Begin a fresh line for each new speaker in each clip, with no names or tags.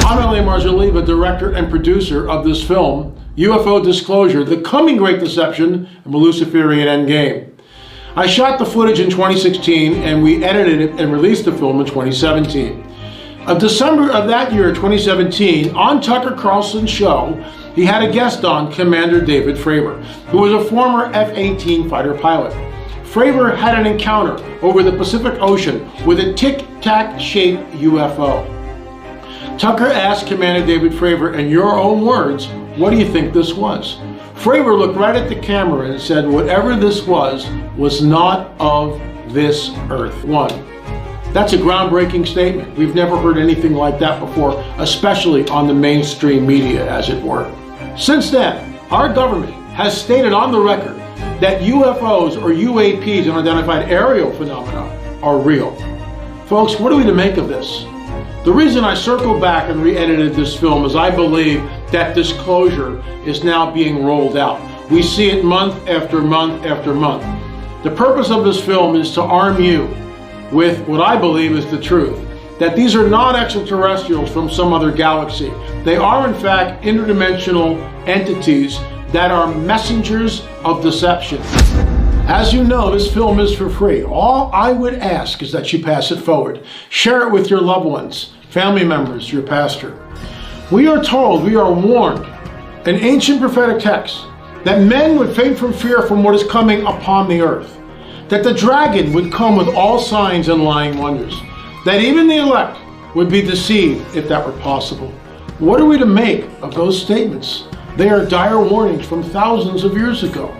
I'm Marzulli, the director and producer of this film, UFO Disclosure, The Coming Great Deception, and the Luciferian Endgame. I shot the footage in 2016 and we edited it and released the film in 2017. Of December of that year, 2017, on Tucker Carlson's show, he had a guest on, Commander David Fravor, who was a former F-18 fighter pilot. Fravor had an encounter over the Pacific Ocean with a tic-tac shaped UFO. Tucker asked Commander David Fravor, in your own words, what do you think this was? Fravor looked right at the camera and said, whatever this was not of this earth. That's a groundbreaking statement. We've never heard anything like that before, especially on the mainstream media, as it were. Since then, our government has stated on the record that UFOs or UAPs, unidentified aerial phenomena, are real. Folks, what are we to make of this? The reason I circled back and re-edited this film is I believe that disclosure is now being rolled out. We see it month after month after month. The purpose of this film is to arm you with what I believe is the truth, that these are not extraterrestrials from some other galaxy. They are in fact interdimensional entities that are messengers of deception. As you know, this film is for free. All I would ask is that you pass it forward. Share it with your loved ones, family members, your pastor. We are told, we are warned, in ancient prophetic texts, that men would faint from fear from what is coming upon the earth, that the dragon would come with all signs and lying wonders, that even the elect would be deceived if that were possible. What are we to make of those statements? They are dire warnings from thousands of years ago.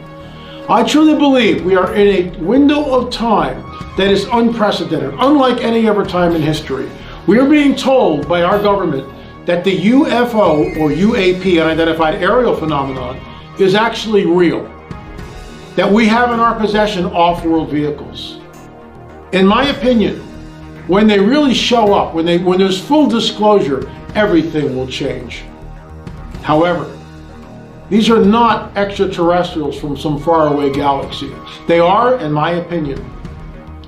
I truly believe we are in a window of time that is unprecedented, unlike any other time in history. We are being told by our government that the UFO or UAP, unidentified aerial phenomenon, is actually real. That we have in our possession off-world vehicles. In my opinion, when they really show up, when there's full disclosure, everything will change. However, these are not extraterrestrials from some faraway galaxy. They are, in my opinion,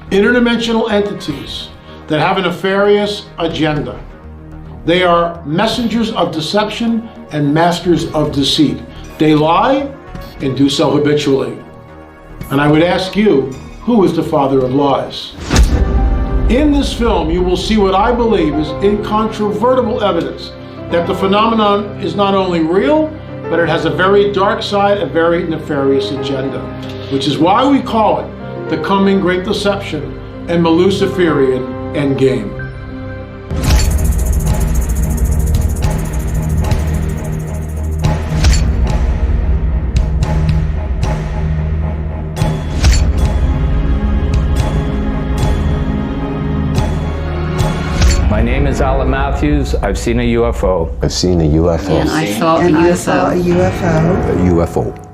interdimensional entities that have a nefarious agenda. They are messengers of deception and masters of deceit. They lie and do so habitually. And I would ask you, who is the father of lies? In this film, you will see what I believe is incontrovertible evidence that the phenomenon is not only real, but it has a very dark side, a very nefarious agenda, which is why we call it The Coming Great Deception and the Luciferian Endgame.
My name is Alan Matthews. I've seen a UFO.
I've seen a UFO.
And I saw a UFO.
A UFO.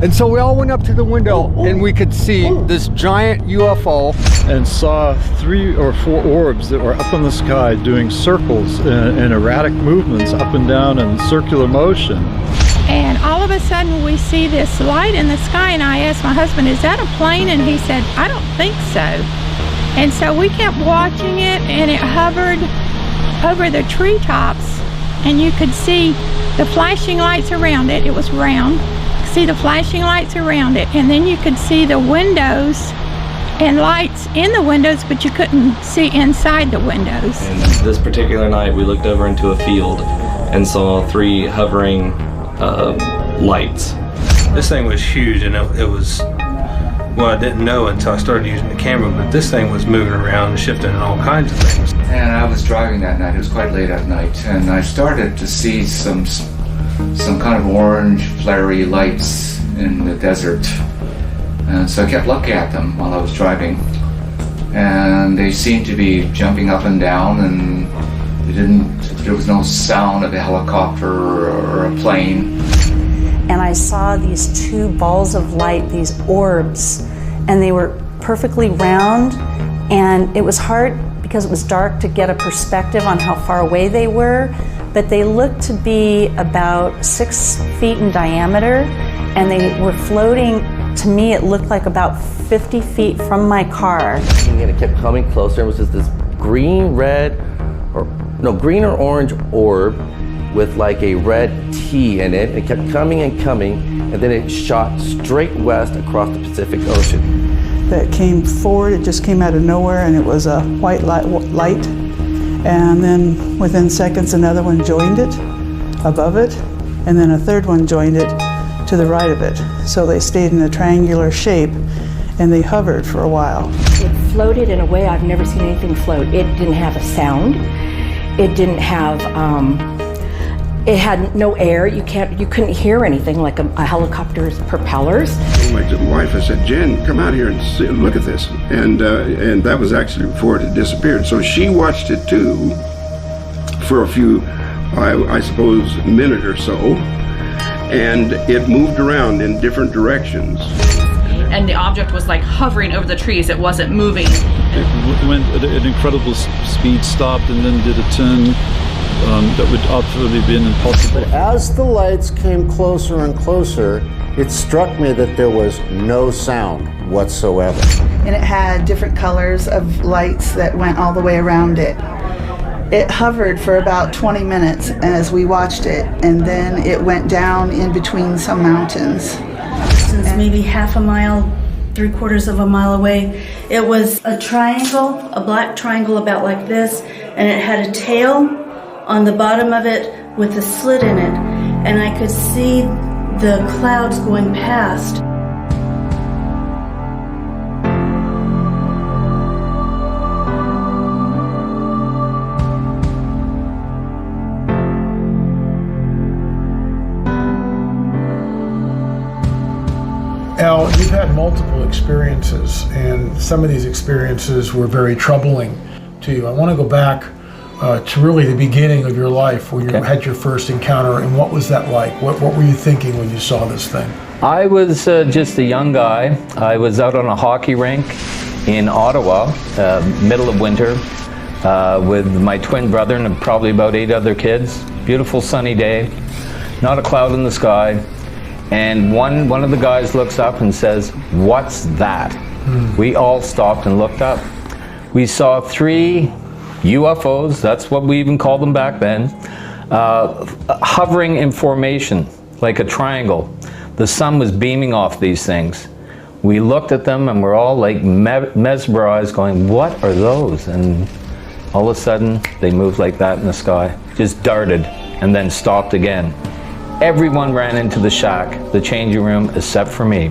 And so we all went up to the window and we could see this giant UFO.
And saw 3 or 4 orbs that were up in the sky doing circles and erratic movements up and down in circular motion.
And all of a sudden we see this light in the sky, and I asked my husband, is that a plane? And he said, I don't think so. And so we kept watching it, and it hovered over the treetops, and you could see the flashing lights around it. It was round. See the flashing lights around it, and then you could see the windows and lights in the windows, but you couldn't see inside the windows.
And this particular night we looked over into a field and saw 3 hovering lights.
This thing was huge, and it was, well, I didn't know until I started using the camera, but this thing was moving around and shifting and all kinds of things.
And I was driving that night. It was quite late at night, and I started to see some kind of orange, flary lights in the desert. And so I kept looking at them while I was driving, and they seemed to be jumping up and down, and there was no sound of a helicopter or a plane.
And I saw these two balls of light, these orbs, and they were perfectly round, and it was hard because it was dark to get a perspective on how far away they were, but they looked to be about 6 feet in diameter, and they were floating. To me, it looked like about 50 feet from my car.
And it kept coming closer. It was just this green or orange orb with like a red T in it. It kept coming and coming, and then it shot straight west across the Pacific Ocean.
That came forward, it just came out of nowhere, and it was a white light. And then within seconds, another one joined it above it, and then a third one joined it to the right of it. So they stayed in a triangular shape, and they hovered for a while.
It floated in a way I've never seen anything float. It didn't have a sound. It didn't have, it had no air. You couldn't hear anything like a helicopter's propellers.
My wife, I said, Jen, come out here and look at this. And that was actually before it had disappeared. So she watched it too for a few, I suppose, minute or so. And it moved around in different directions.
And the object was like hovering over the trees. It wasn't moving.
It went at an incredible speed, stopped, and then did a turn that would absolutely have been impossible.
But as the lights came closer and closer, it struck me that there was no sound whatsoever.
And it had different colors of lights that went all the way around it. It hovered for about 20 minutes as we watched it, and then it went down in between some mountains.
Distance, maybe half a mile, 3/4 of a mile away. It was a triangle, a black triangle about like this, and it had a tail on the bottom of it with a slit in it, and I could see the clouds going past.
Al, you've had multiple experiences, and some of these experiences were very troubling to you. I want to go back to really the beginning of your life, when you had your first encounter, and what was that like? What were you thinking when you saw this thing?
I was just a young guy. I was out on a hockey rink in Ottawa, middle of winter, with my twin brother and probably about 8 other kids. Beautiful sunny day, not a cloud in the sky. And one of the guys looks up and says, "What's that?" We all stopped and looked up. We saw 3 UFOs, that's what we even called them back then, hovering in formation, like a triangle. The sun was beaming off these things. We looked at them and we're all like mesmerized, going, "What are those?" And all of a sudden, they moved like that in the sky, just darted and then stopped again. Everyone ran into the shack, the changing room, except for me.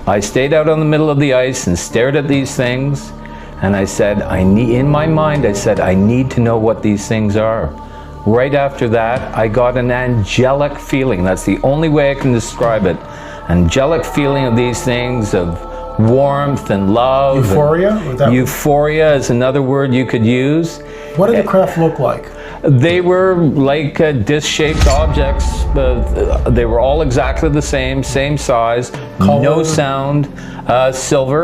I stayed out on the middle of the ice and stared at these things, and I said, in my mind, I said, I need to know what these things are. Right after that, I got an angelic feeling. That's the only way I can describe it. Angelic feeling of these things, of warmth and love.
Euphoria?
Euphoria is another word you could use.
What did the craft look like?
They were like disc-shaped objects. They were all exactly the same size, color? No sound, silver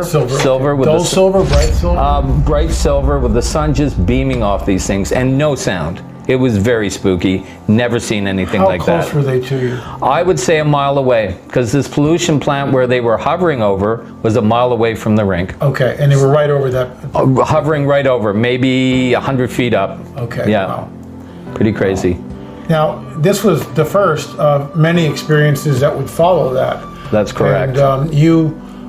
with
dull silver, bright silver?
Bright silver with the sun just beaming off these things, and no sound. It was very spooky. Never seen anything like that.
How close were they to you?
I would say a mile away, because this pollution plant where they were hovering over was a mile away from the rink.
Okay, and they were right over that?
Hovering right over, maybe 100 feet up.
Okay,
yeah.
Wow.
Pretty crazy.
Now, this was the first of many experiences that would follow that.
That's correct.
And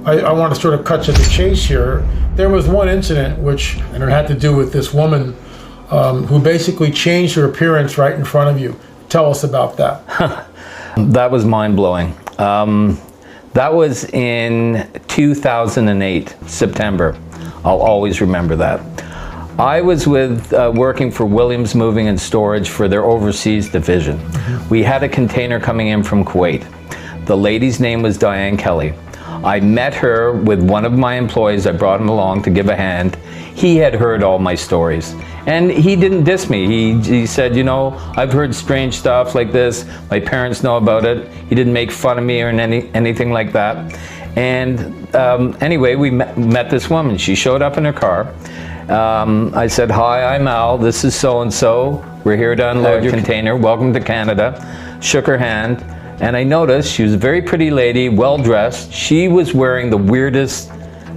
I want to sort of cut to the chase here. There was one incident and it had to do with this woman who basically changed her appearance right in front of you. Tell us about that.
That was mind-blowing. That was in 2008, September. I'll always remember that. I was working for Williams Moving and Storage for their overseas division. We had a container coming in from Kuwait. The lady's name was Diane Kelly. I met her with one of my employees. I brought him along to give a hand. He had heard all my stories. And he didn't diss me. He said, you know, I've heard strange stuff like this. My parents know about it. He didn't make fun of me or anything like that. And anyway, we met this woman. She showed up in her car. I said, hi, I'm Al. This is so-and-so. We're here to unload your container. Welcome to Canada. Shook her hand. And I noticed she was a very pretty lady, well-dressed. She was wearing the weirdest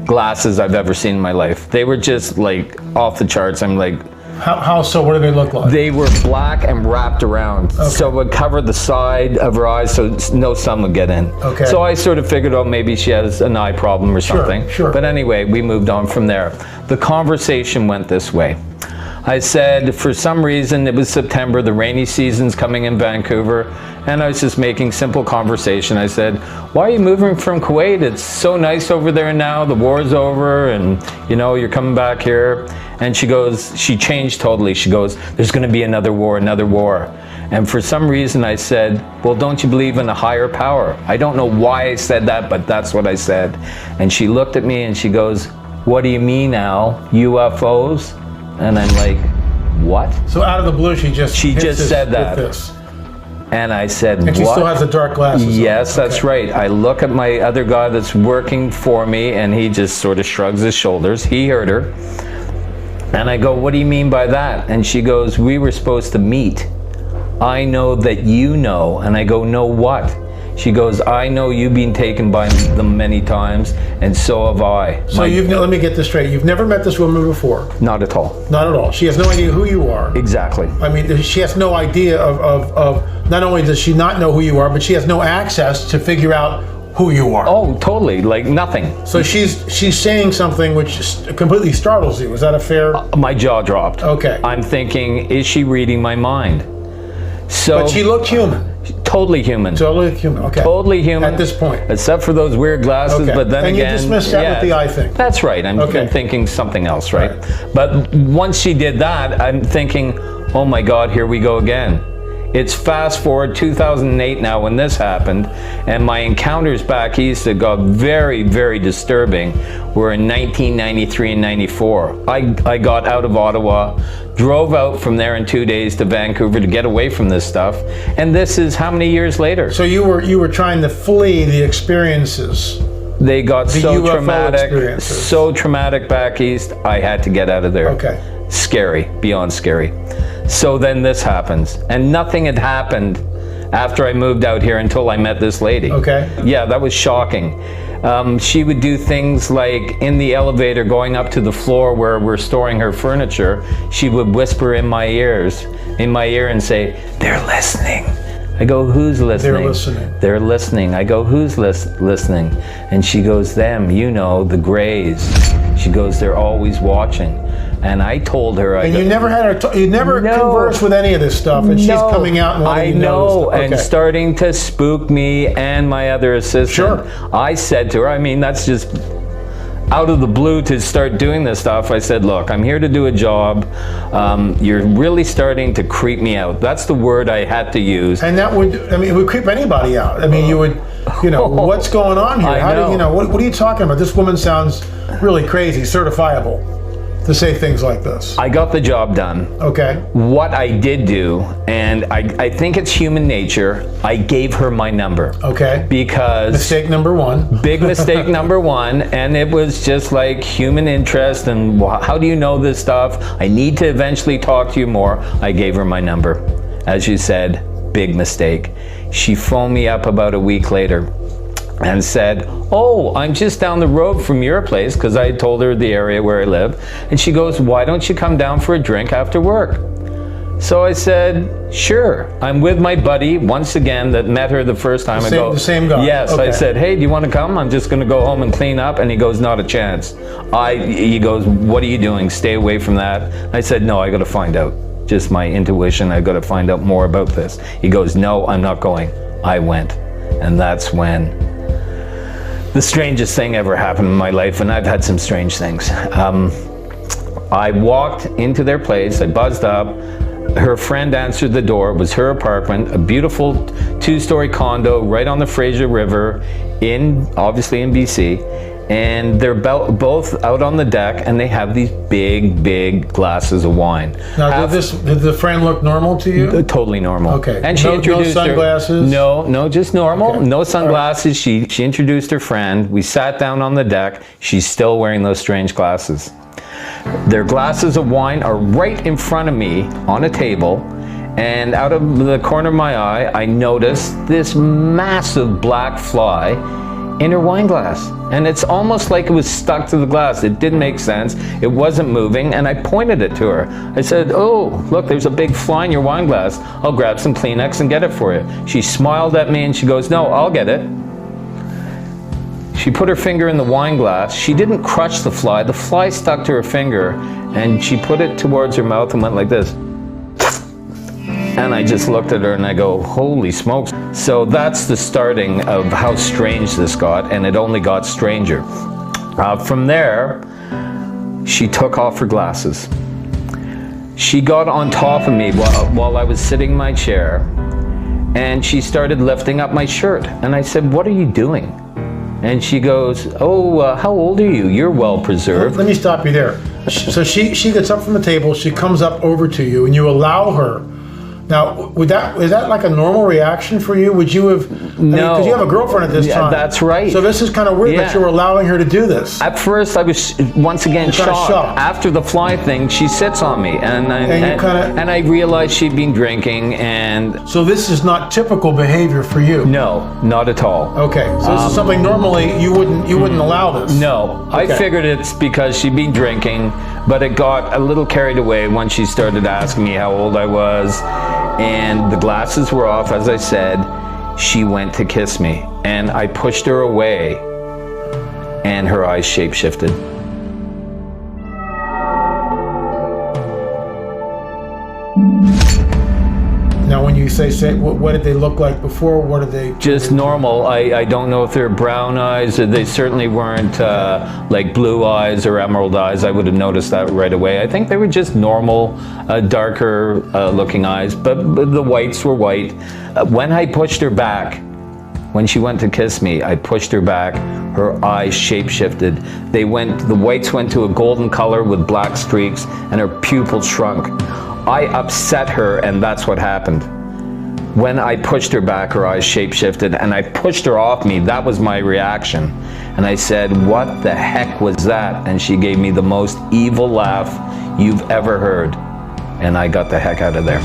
glasses I've ever seen in my life. They were just like off the charts. I'm like,
how so? What do they look like?
They were black and wrapped around. Okay. So it would cover the side of her eyes so no sun would get in.
Okay.
So I sort of figured, oh, maybe she has an eye problem or something.
Sure.
But anyway, we moved on from there. The conversation went this way. I said, for some reason, it was September, the rainy season's coming in Vancouver, and I was just making simple conversation. I said, why are you moving from Kuwait? It's so nice over there now, the war's over, and you know, you're coming back here. And she goes, she changed totally. She goes, there's gonna be another war. And for some reason I said, well, don't you believe in a higher power? I don't know why I said that, but that's what I said. And she looked at me and she goes, what do you mean, Al? UFOs? And I'm like, what?
So out of the blue, she just
said that. And I said, what?
And she still has the dark glasses.
Yes, that's right. I look at my other guy that's working for me, and he just sort of shrugs his shoulders. He heard her. And I go, what do you mean by that? And she goes, we were supposed to meet. I know that you know. And I go, know what? She goes, I know you've been taken by them many times, and so have I.
So let me get this straight. You've never met this woman before?
Not at all.
Not at all. She has no idea who you are.
Exactly.
I mean, she has no idea of not only does she not know who you are, but she has no access to figure out who you are.
Oh, totally. Like nothing.
So she's saying something which completely startles you. Is that a fair?
My jaw dropped.
Okay.
I'm thinking, is she reading my mind? So,
but she looked human.
Totally human.
Totally human, okay.
Totally human.
At this point.
Except for those weird glasses,
okay.
But then
and
again...
And you dismissed that with the eye thing.
That's right. I'm thinking something else, right? But once she did that, I'm thinking, oh my God, here we go again. It's fast forward 2008 now when this happened, and my encounters back east that got very, very disturbing were in 1993 and 94. I got out of Ottawa, drove out from there in 2 days to Vancouver to get away from this stuff, and this is how many years later?
So you were trying to flee the experiences.
They got so traumatic back east, I had to get out of there.
Okay.
Scary, beyond scary. So then this happens, and nothing had happened after I moved out here until I met this lady.
Okay.
Yeah, that was shocking. She would do things like in the elevator going up to the floor where we're storing her furniture, she would whisper in my ear and say, they're listening. I go, who's listening?
They're listening.
They're listening. I go, who's listening? And she goes, them, you know, the Greys. She goes, they're always watching. And I told her,
you never had her. You never conversed with any of this stuff, and she's coming out and letting you know.
And starting to spook me and my other assistant.
Sure.
I said to her, I mean, that's just out of the blue to start doing this stuff. I said, look, I'm here to do a job. You're really starting to creep me out. That's the word I had to use.
And that would, I mean, it would creep anybody out. I mean, you would, you know, what's going on here? How do you know? What are you talking about? This woman sounds really crazy, certifiable to say things like this.
I got the job done.
Okay.
What I did do, and I think it's human nature, I gave her my number.
Okay.
Because...
Mistake number one.
Big mistake number one, and it was just like human interest and how do you know this stuff? I need to eventually talk to you more. I gave her my number. As you said, big mistake. She phoned me up about a week later and said, oh, I'm just down the road from your place, because I told her the area where I live. And she goes, why don't you come down for a drink after work? So I said, sure. I'm with my buddy, once again, that met her the first time.
The same guy?
Yes. Okay. I said, hey, do you want to come? I'm just going to go home and clean up. And he goes, not a chance. He goes, what are you doing? Stay away from that. I said, no, I got to find out. Just my intuition, I got to find out more about this. He goes, no, I'm not going. I went. And that's when the strangest thing ever happened in my life, and I've had some strange things. I walked into their place, I buzzed up. Her friend answered the door. It was her apartment, a beautiful 2-story condo right on the Fraser River, obviously in BC. And they're both out on the deck, and they have these big glasses of wine.
Now, did the friend look normal to you?
Totally normal.
Okay.
And she introduced
no sunglasses?
No, just normal.
Okay.
No sunglasses. She introduced her friend. We sat down on the deck. She's still wearing those strange glasses. Their glasses of wine are right in front of me on a table, and out of the corner of my eye, I noticed this massive black fly in her wine glass. And it's almost like it was stuck to the glass. It didn't make sense. It wasn't moving, and I pointed it to her. I said, "Oh, look, there's a big fly in your wine glass. I'll grab some Kleenex and get it for you." She smiled at me and she goes, "No, I'll get it." She put her finger in the wine glass. She didn't crush the fly. The fly stuck to her finger, and she put it towards her mouth and went like this. And I just looked at her and I go, "Holy smokes." So that's the starting of how strange this got, and it only got stranger. From there, she took off her glasses. She got on top of me while I was sitting in my chair, and she started lifting up my shirt. And I said, "What are you doing?" And she goes, "Oh, how old are you? You're well preserved."
Let me stop you there. So she gets up from the table, she comes up over to you, and you allow her. Now, is that like a normal reaction for you? Would you have?
No,
because you have a girlfriend at this time.
That's right.
So this is kind of weird that you were allowing her to do this.
At first, I was once again shocked. After the fly thing, she sits on me, and I realized she'd been drinking, and
so this is not typical behavior for you.
No, not at all.
Okay, so this is something normally you wouldn't allow this.
No, okay. I figured it's because she'd been drinking, but it got a little carried away when she started asking me how old I was. And the glasses were off, as I said. She went to kiss me, and I pushed her away, and her eyes shape-shifted.
Now, when you say what did they look like before? What did they?
Just normal. I don't know if they're brown eyes, or they certainly weren't like blue eyes or emerald eyes. I would have noticed that right away. I think they were just normal, darker looking eyes, but the whites were white. When I pushed her back, when she went to kiss me, I pushed her back. Her eyes shape-shifted. The whites went to a golden color with black streaks, and her pupils shrunk. I upset her, and that's what happened. When I pushed her back, her eyes shape-shifted, and I pushed her off me. That was my reaction. And I said, "What the heck was that?" And she gave me the most evil laugh you've ever heard. And I got the heck out of there.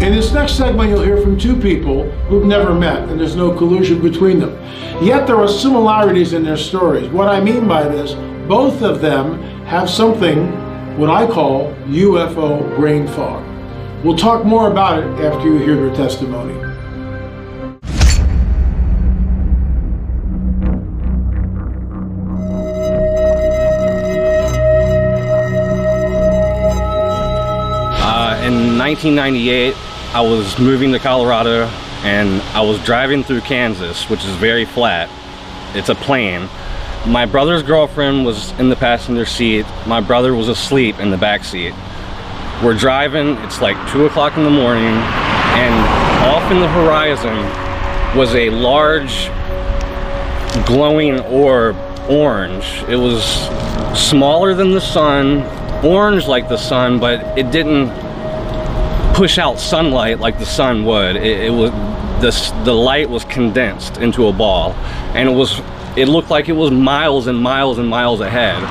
In this next segment, you'll hear from two people who've never met, and there's no collusion between them. Yet there are similarities in their stories. What I mean by this, both of them have something, what I call UFO brain fog. We'll talk more about it after you hear their testimony.
In 1998, I was moving to Colorado, and I was driving through Kansas, which is very flat. It's a plain. My brother's girlfriend was in the passenger seat. My brother was asleep in the back seat. We're driving, it's like 2 o'clock in the morning, and off in the horizon was a large glowing orb, orange. It was smaller than the sun, orange like the sun, but it didn't push out sunlight like the sun would. The light was condensed into a ball, and it looked like it was miles and miles and miles ahead,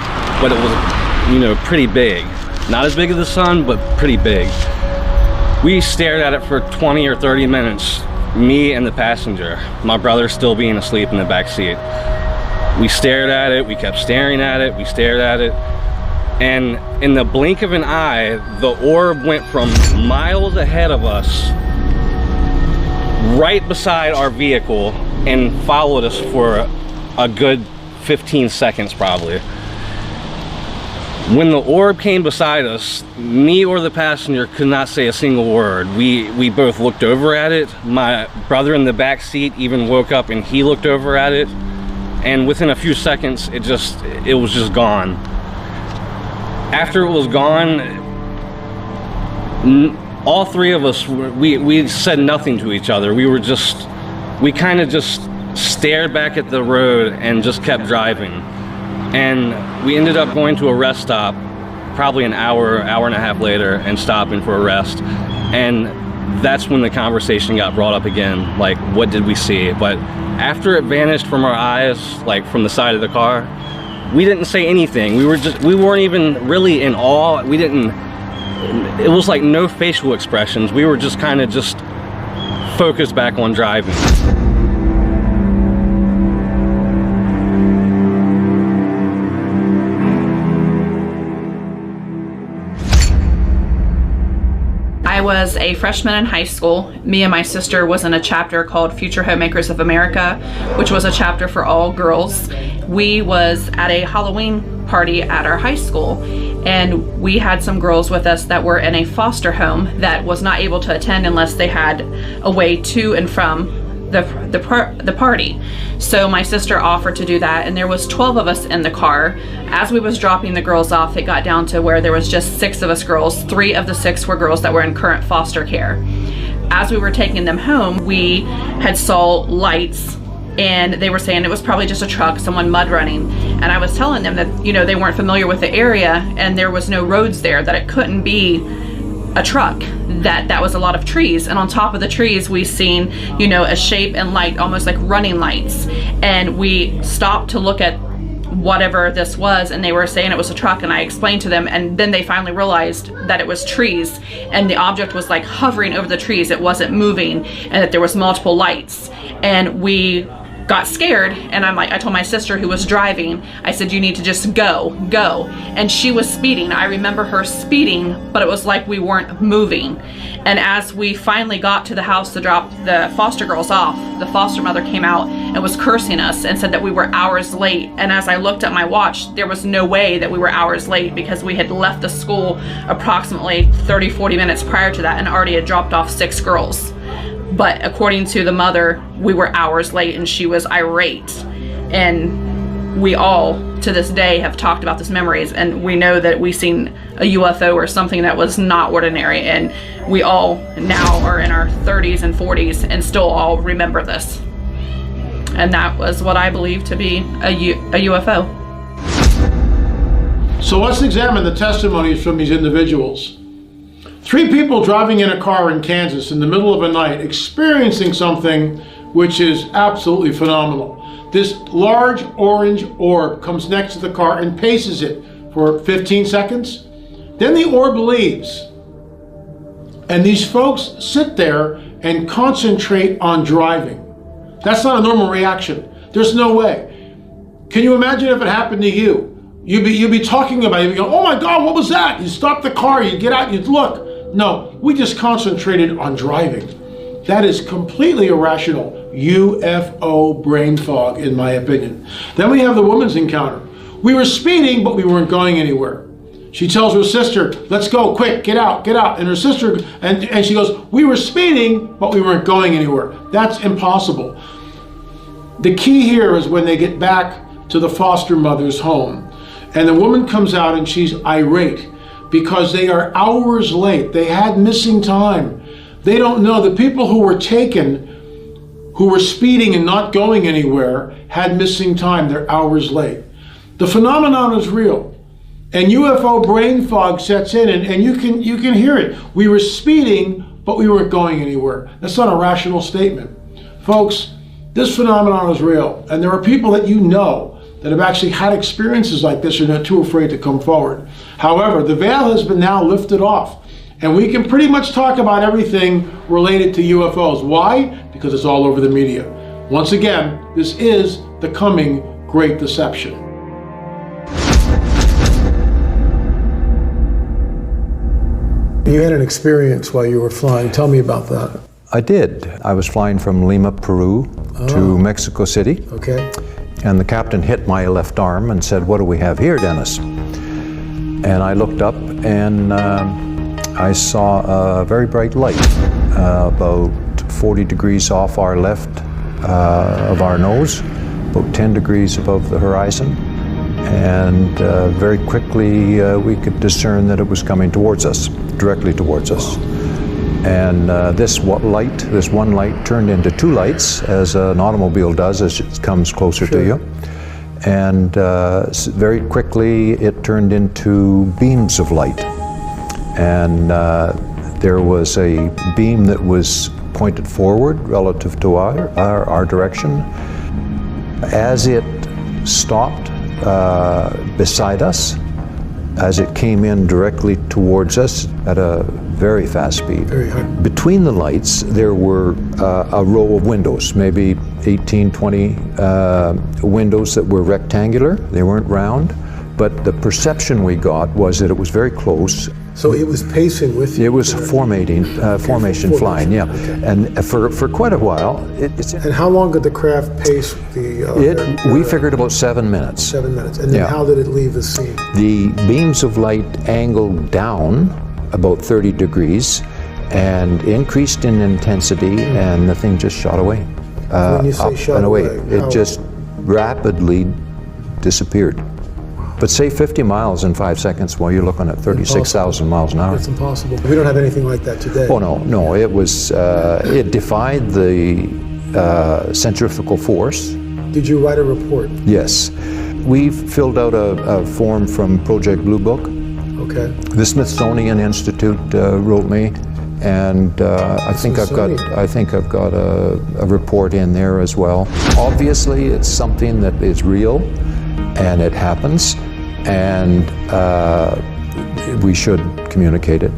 but it was, pretty big. Not as big as the sun, but pretty big. We stared at it for 20 or 30 minutes, me and the passenger, my brother still being asleep in the back seat. We stared at it, we kept staring at it, we stared at it. And in the blink of an eye, the orb went from miles ahead of us, right beside our vehicle, and followed us for a good 15 seconds probably. When the orb came beside us, me or the passenger could not say a single word. We both looked over at it. My brother in the back seat even woke up and he looked over at it. And within a few seconds, it was just gone. After it was gone, all three of us, we said nothing to each other. We kind of just stared back at the road and just kept driving. And we ended up going to a rest stop probably an hour and a half later and stopping for a rest. And that's when the conversation got brought up again, like, what did we see? But after it vanished from our eyes, like from the side of the car, we didn't say anything. We weren't even really in awe. It was like no facial expressions. We were just kind of just focused back on driving.
I was a freshman in high school. Me and my sister was in a chapter called Future Homemakers of America, which was a chapter for all girls. We was at a Halloween party at our high school, and we had some girls with us that were in a foster home that was not able to attend unless they had a way to and from the party. So my sister offered to do that, and there was 12 of us in the car. As we was dropping the girls off, it got down to where there was just 6 of us girls. 3 of the 6 were girls that were in current foster care. As we were taking them home, we had saw lights, and they were saying it was probably just a truck, someone mud running. And I was telling them that, you know, they weren't familiar with the area and there was no roads there, that it couldn't be a truck, that was a lot of trees, and on top of the trees we seen, you know, a shape and light, almost like running lights. And we stopped to look at whatever this was, and they were saying it was a truck, and I explained to them, and then they finally realized that it was trees, and the object was like hovering over the trees. It wasn't moving, and that there was multiple lights. And we got scared, and I told my sister who was driving, I said, you need to just go. And she was speeding. I remember her speeding, but it was like we weren't moving. And as we finally got to the house to drop the foster girls off, the foster mother came out and was cursing us and said that we were hours late. And as I looked at my watch, there was no way that we were hours late, because we had left the school approximately 30-40 minutes prior to that and already had dropped off 6 girls. But according to the mother, we were hours late, and she was irate. And we all, to this day, have talked about these memories, and we know that we seen a UFO or something that was not ordinary, and we all now are in our 30s and 40s and still all remember this. And that was what I believe to be a UFO.
So let's examine the testimonies from these individuals. 3 people driving in a car in Kansas in the middle of a night, experiencing something which is absolutely phenomenal. This large orange orb comes next to the car and paces it for 15 seconds. Then the orb leaves. And these folks sit there and concentrate on driving. That's not a normal reaction. There's no way. Can you imagine if it happened to you? You'd be talking about it, you'd go, oh my God, what was that? You stop the car, you get out, you'd look. No, we just concentrated on driving. That is completely irrational. UFO brain fog, in my opinion. Then we have the woman's encounter. We were speeding, but we weren't going anywhere. She tells her sister, let's go, quick, get out. And her sister, and she goes, we were speeding, but we weren't going anywhere. That's impossible. The key here is when they get back to the foster mother's home, and the woman comes out and she's irate, because they are hours late. They had missing time. They don't know. The people who were taken, who were speeding and not going anywhere, had missing time. They're hours late. The phenomenon is real. And UFO brain fog sets in, and you can hear it. We were speeding, but we weren't going anywhere. That's not a rational statement. Folks, this phenomenon is real. And there are people that you know that have actually had experiences like this and are too afraid to come forward. However, the veil has been now lifted off, and we can pretty much talk about everything related to UFOs. Why? Because it's all over the media. Once again, this is the coming Great Deception. You had an experience while you were flying. Tell me about that.
I did. I was flying from Lima, Peru to Mexico City.
Okay.
And the captain hit my left arm and said, "What do we have here, Dennis?" And I looked up and I saw a very bright light about 40 degrees off our left of our nose, about 10 degrees above the horizon. And very quickly we could discern that it was coming towards us, directly towards us. And this one light turned into two lights, as an automobile does as it comes closer to you. And very quickly it turned into beams of light. And there was a beam that was pointed forward relative to our direction. As it stopped beside us, as it came in directly towards us at a very fast speed.
Very high.
Between the lights, there were a row of windows, maybe 18, 20 windows that were rectangular. They weren't round, but the perception we got was that it was very close.
So it was pacing with you?
It was formation flying, yeah.
Okay.
And for quite a while.
And how long did the craft pace
we figured about 7 minutes.
7 minutes. And then how did it leave the scene?
The beams of light angled down about 30 degrees and increased in intensity, and the thing just shot away.
When you say
up
shot
and away.
away,
It just rapidly disappeared. But say 50 miles in 5 seconds while you're looking at 36,000 miles an hour.
It's impossible. We don't have anything like that today.
Oh no, it was, it defied the centrifugal force.
Did you write a report?
Yes. We filled out a form from Project Blue Book.
Okay.
The Smithsonian Institute wrote me, and I think I've got a report in there as well. Obviously, it's something that is real, and it happens, and we should communicate it.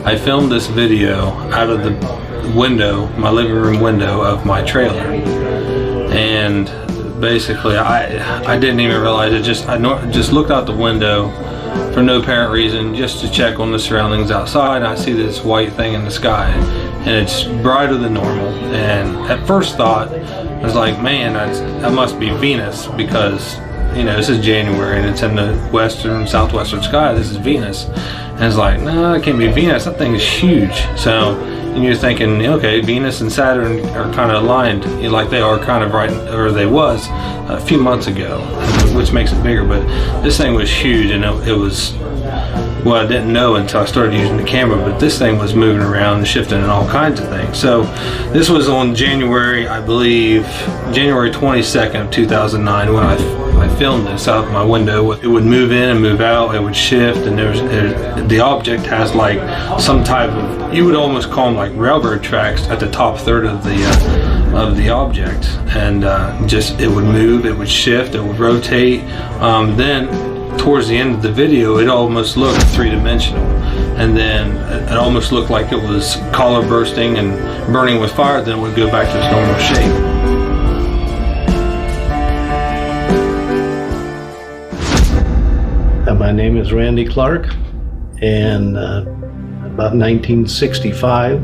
I filmed this video out of the window, my living room window of my trailer, and basically I didn't even realize it. I just looked out the window for no apparent reason, just to check on the surroundings outside, and I see this white thing in the sky, and it's brighter than normal. And at first thought, I was like, man, that must be Venus, because this is January and it's in the southwestern sky. This is Venus. And it's like, no, it can't be Venus. That thing is huge. So, and you're thinking, okay, Venus and Saturn are kind of aligned, like they are kind of right, or they was a few months ago, which makes it bigger. But this thing was huge, and it was, well, I didn't know until I started using the camera, but this thing was moving around and shifting and all kinds of things. So this was on January, I believe, January 22nd of 2009 when I filmed this out of my window. It would move in and move out, it would shift, and the object has like some type of, you would almost call them like railroad tracks at the top third of the object, and it would move, it would shift, it would rotate. Then towards the end of the video, it almost looked three-dimensional, and then it almost looked like it was collar bursting and burning with fire. Then it would go back to its normal shape.
My name is Randy Clark, and about 1965,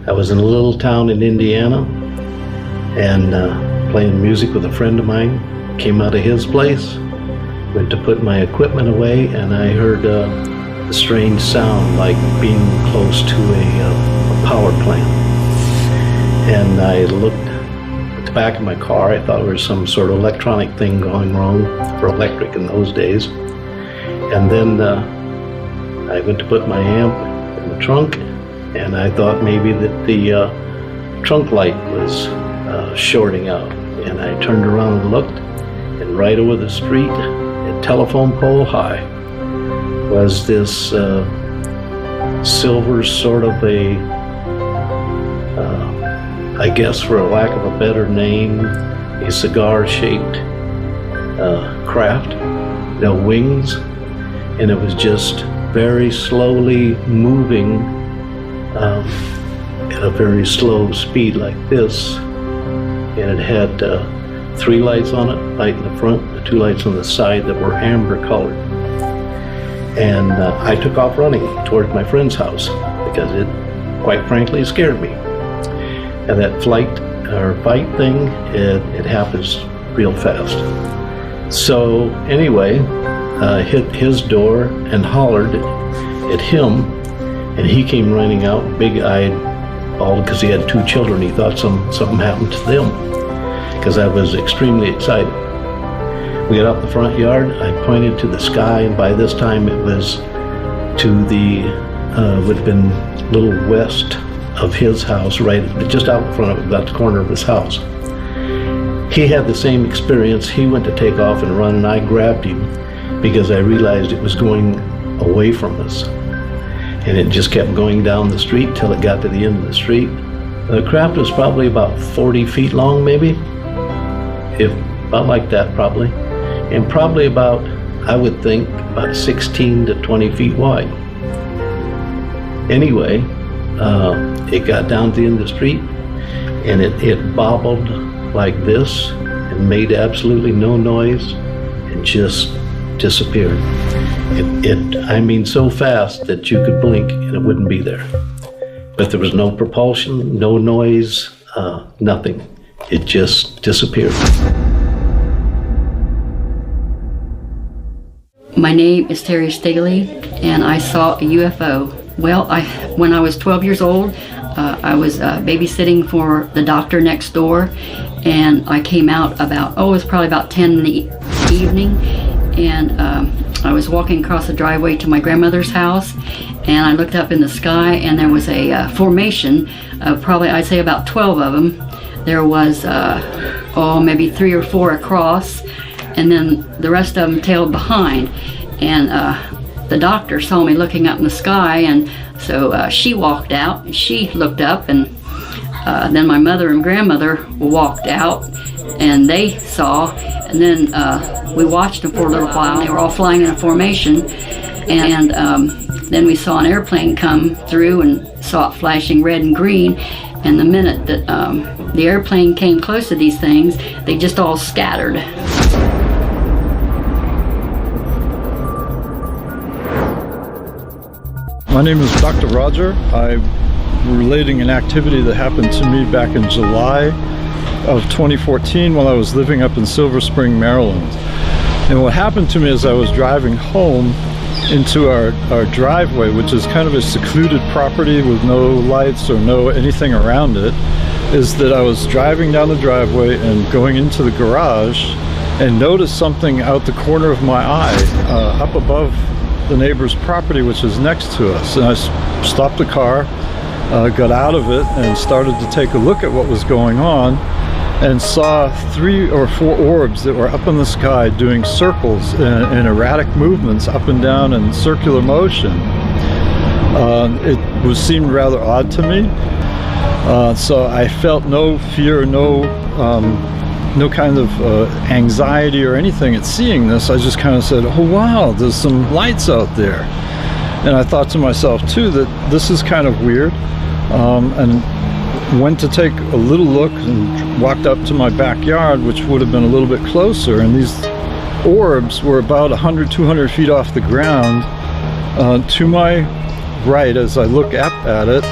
I was in a little town in Indiana, and playing music with a friend of mine. Came out of his place, went to put my equipment away, and I heard a strange sound like being close to a power plant. And I looked at the back of my car. I thought there was some sort of electronic thing going wrong for electric in those days. And then I went to put my amp in the trunk, and I thought maybe that the trunk light was shorting out. And I turned around and looked, and right over the street, at telephone pole high, was this silver sort of I guess for a lack of a better name, a cigar-shaped craft, no wings, and it was just very slowly moving at a very slow speed like this, and it had 3 lights on it, light in the front, the 2 lights on the side that were amber colored. and I took off running toward my friend's house because it, quite frankly, scared me. And that fight thing, it happens real fast. So anyway, hit his door and hollered at him, and he came running out, big-eyed, bald, because he had 2 children. He thought something happened to them, because I was extremely excited. We got out the front yard, I pointed to the sky, and by this time it was to the, would have been a little west of his house, right just out in front of about the corner of his house. He had the same experience. He went to take off and run, and I grabbed him because I realized it was going away from us. And it just kept going down the street till it got to the end of the street. The craft was probably about 40 feet long, maybe, if about like that probably, and probably about, I would think, about 16 to 20 feet wide. Anyway, it got down to the end of the street, and it bobbled like this and made absolutely no noise and just disappeared. I mean, so fast that you could blink and it wouldn't be there. But there was no propulsion, no noise, nothing. It just disappeared.
My name is Terry Stigley, and I saw a UFO. Well, when I was 12 years old, I was babysitting for the doctor next door, and I came out about, it was probably about 10 in the evening, and I was walking across the driveway to my grandmother's house, and I looked up in the sky, and there was a formation of probably, I'd say about 12 of them. There was, maybe 3 or 4 across, and then the rest of them tailed behind. And the doctor saw me looking up in the sky, and so she walked out, and she looked up, and then my mother and grandmother walked out, and they saw, and then we watched them for a little while. They were all flying in a formation, and then we saw an airplane come through and saw it flashing red and green, and the minute that the airplane came close to these things, they just all scattered.
My name is Dr. Roger. I'm relating an activity that happened to me back in July of 2014 while I was living up in Silver Spring, Maryland. And what happened to me as I was driving home into our driveway, which is kind of a secluded property with no lights or no anything around it, is that I was driving down the driveway and going into the garage and noticed something out the corner of my eye up above the neighbor's property, which is next to us. And I stopped the car, got out of it, and started to take a look at what was going on, and saw 3 or 4 orbs that were up in the sky doing circles in erratic movements up and down in circular motion. It seemed rather odd to me, so I felt no fear, no kind of anxiety or anything at seeing this. I just kind of said, oh wow, there's some lights out there. And I thought to myself too that this is kind of weird, and went to take a little look and walked up to my backyard, which would have been a little bit closer, and these orbs were about 100-200 feet off the ground to my right as I look up at it.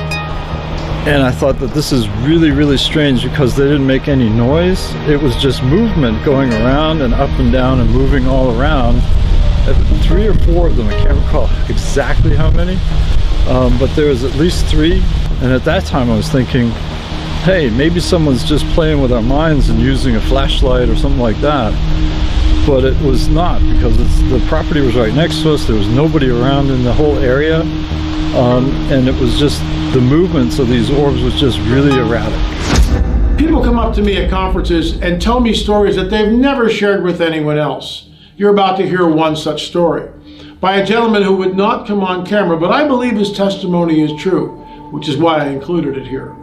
And I thought that this is really, really strange because they didn't make any noise. It was just movement going around and up and down and moving all around. 3 or 4 of them, I can't recall exactly how many, but there was at least 3. And at that time I was thinking, hey, maybe someone's just playing with our minds and using a flashlight or something like that. But it was not, because the property was right next to us. There was nobody around in the whole area. And it was just, the movements of these orbs was just really erratic.
People come up to me at conferences and tell me stories that they've never shared with anyone else. You're about to hear one such story by a gentleman who would not come on camera, but I believe his testimony is true, which is why I included it here.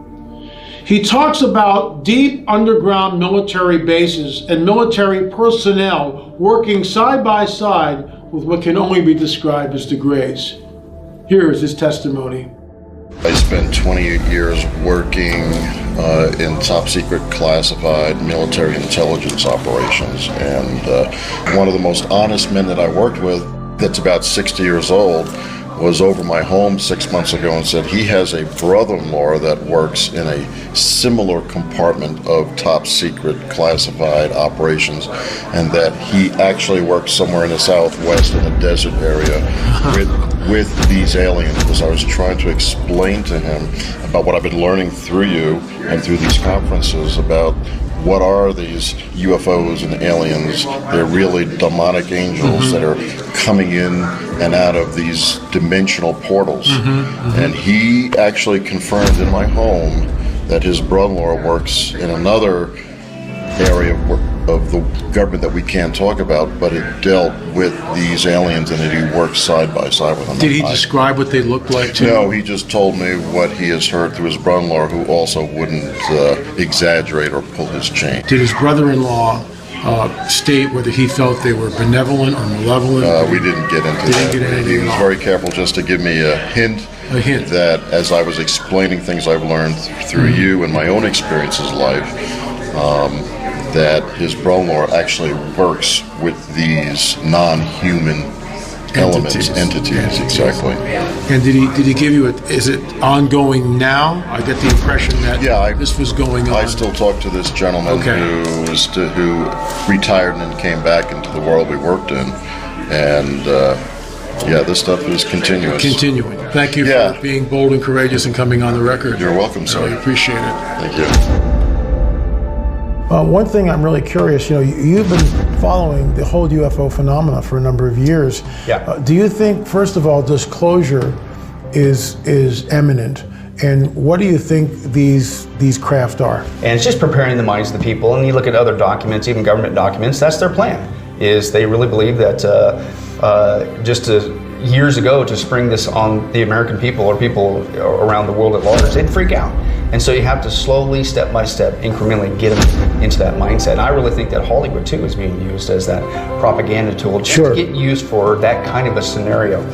He talks about deep underground military bases and military personnel working side by side with what can only be described as the Greys. Here is his testimony.
I spent 28 years working in top secret classified military intelligence operations, and one of the most honest men that I worked with that's about 60 years old was over my home 6 months ago and said he has a brother-in-law that works in a similar compartment of top secret classified operations, and that he actually works somewhere in the Southwest in a desert area with these aliens, because I was trying to explain to him about what I've been learning through you and through these conferences about what are these UFOs and aliens. They're really demonic angels that are coming in and out of these dimensional portals. And he actually confirmed in my home that his brother-in-law works in another area of the government that we can't talk about, but it dealt with these aliens and that he works side by side with them.
Did he describe what they looked like to you?
No, he just told me what he has heard through his brother-in-law, who also wouldn't exaggerate or pull his chain.
Did his brother-in-law state whether he felt they were benevolent or malevolent?
We didn't get into that. He was very careful just to give me a hint that as I was explaining things I've learned through you and my own experiences in life, that his brother-in-law actually works with these non-human entities, exactly.
And did he give you is it ongoing now? I get the impression that this was going on.
I still talk to this gentleman who retired and then came back into the world we worked in, and this stuff is continuous.
Continuing. Thank you for being bold and courageous and coming on the record.
You're welcome, sir.
I appreciate it.
Thank you.
One thing I'm really curious, you've been following the whole UFO phenomena for a number of years.
Yeah.
Do you think, first of all, disclosure is imminent? And what do you think these craft are?
And it's just preparing the minds of the people. And you look at other documents, even government documents, that's their plan, is they really believe that years ago to spring this on the American people or people around the world at large, they'd freak out. And so you have to slowly, step by step, incrementally get them into that mindset. And I really think that Hollywood too is being used as that propaganda tool just to get used for that kind of a scenario.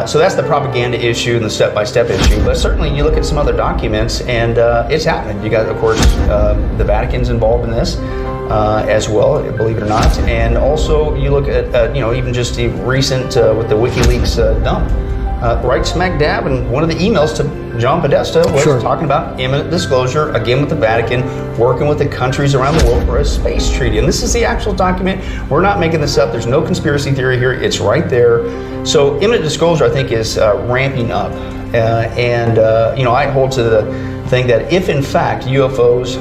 So that's the propaganda issue and the step-by-step issue. But certainly you look at some other documents and it's happening. You got, of course, the Vatican's involved in this as well, believe it or not. And also you look at, even just the recent with the WikiLeaks dump. Right smack dab in one of the emails to John Podesta was talking about imminent disclosure, again with the Vatican, working with the countries around the world for a space treaty. And this is the actual document. We're not making this up. There's no conspiracy theory here. It's right there. So imminent disclosure, I think, is ramping up. I hold to the thing that if in fact UFOs,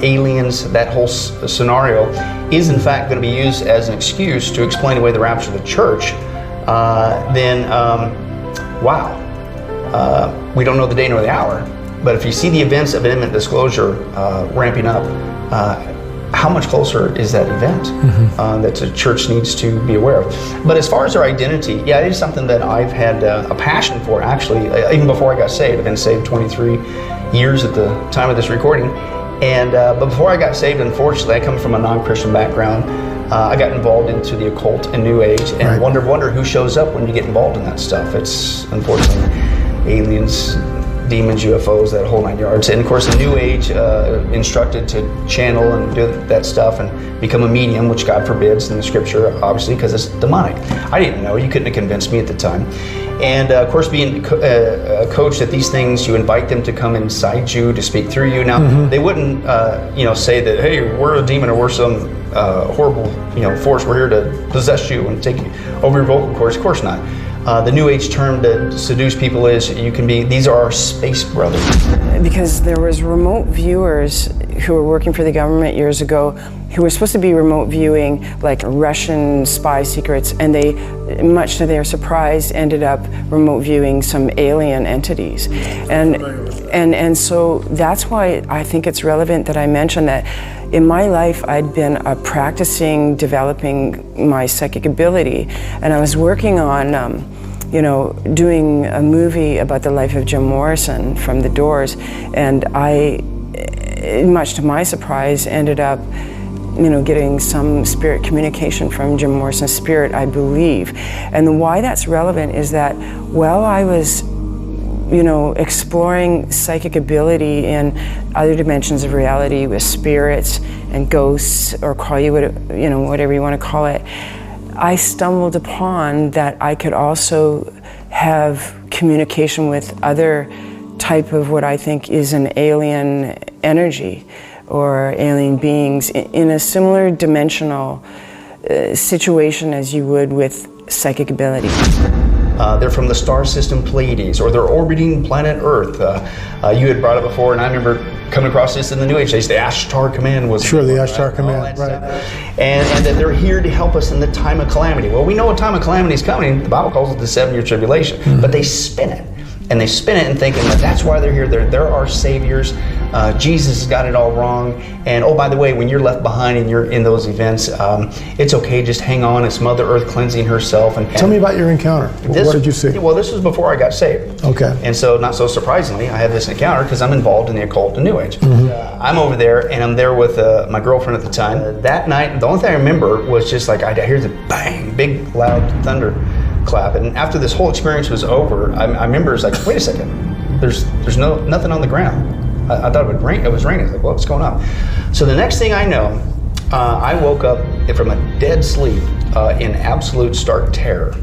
aliens, that whole scenario is in fact going to be used as an excuse to explain away the rapture of the church, then wow. We don't know the day nor the hour, but if you see the events of imminent disclosure ramping up, how much closer is that event that the church needs to be aware of? But as far as their identity, it is something that I've had a passion for, actually, even before I got saved. I've been saved 23 years at the time of this recording. But before I got saved, unfortunately, I come from a non-Christian background. I got involved into the occult and New Age, and wonder who shows up when you get involved in that stuff. It's unfortunately aliens, demons, UFOs, that whole 9 yards. And of course, the New Age instructed to channel and do that stuff and become a medium, which God forbids in the scripture, obviously, because it's demonic. I didn't know. You couldn't have convinced me at the time. And of course, being coached at these things, you invite them to come inside you to speak through you. Now, they wouldn't, say that, hey, we're a demon or we're some horrible, force. We're here to possess you and take you over your vocal cords. Of course not. The New Age term to seduce people is these are our space brothers.
Because there was remote viewers who were working for the government years ago who were supposed to be remote viewing like Russian spy secrets, and they, much to their surprise, ended up remote viewing some alien entities. And so that's why I think it's relevant that I mention that in my life I'd been developing my psychic ability, and I was working on doing a movie about the life of Jim Morrison from The Doors, and I, much to my surprise, ended up getting some spirit communication from Jim Morrison's spirit, I believe. And why that's relevant is that while I was exploring psychic ability in other dimensions of reality with spirits and ghosts, or call you whatever you want to call it, I stumbled upon that I could also have communication with other type of what I think is an alien energy or alien beings in a similar dimensional situation as you would with psychic ability.
They're from the star system Pleiades, or they're orbiting planet Earth. You had brought it before, and I remember coming across this in the New Age days. The Ashtar Command was
sure the Ashtar Command, right?
And that they're here to help us in the time of calamity. Well, we know a time of calamity is coming. The Bible calls it the 7-year tribulation, but they spin it. And they spin it and thinking that that's why they're here. They're our saviors. Jesus has got it all wrong. And oh, by the way, when you're left behind and you're in those events, it's okay. Just hang on. It's Mother Earth cleansing herself. And
tell me about your encounter. What did you see?
Well, this was before I got saved.
Okay.
And so, not so surprisingly, I had this encounter because I'm involved in the occult and New Age. I'm over there, and I'm there with my girlfriend at the time. That night, the only thing I remember was just like I hear the bang, big, loud thunder clap. And after this whole experience was over, I remember it's like, wait a second, there's nothing on the ground. I thought it was raining. I was like, well, what's going on? So the next thing I know, I woke up from a dead sleep in absolute stark terror.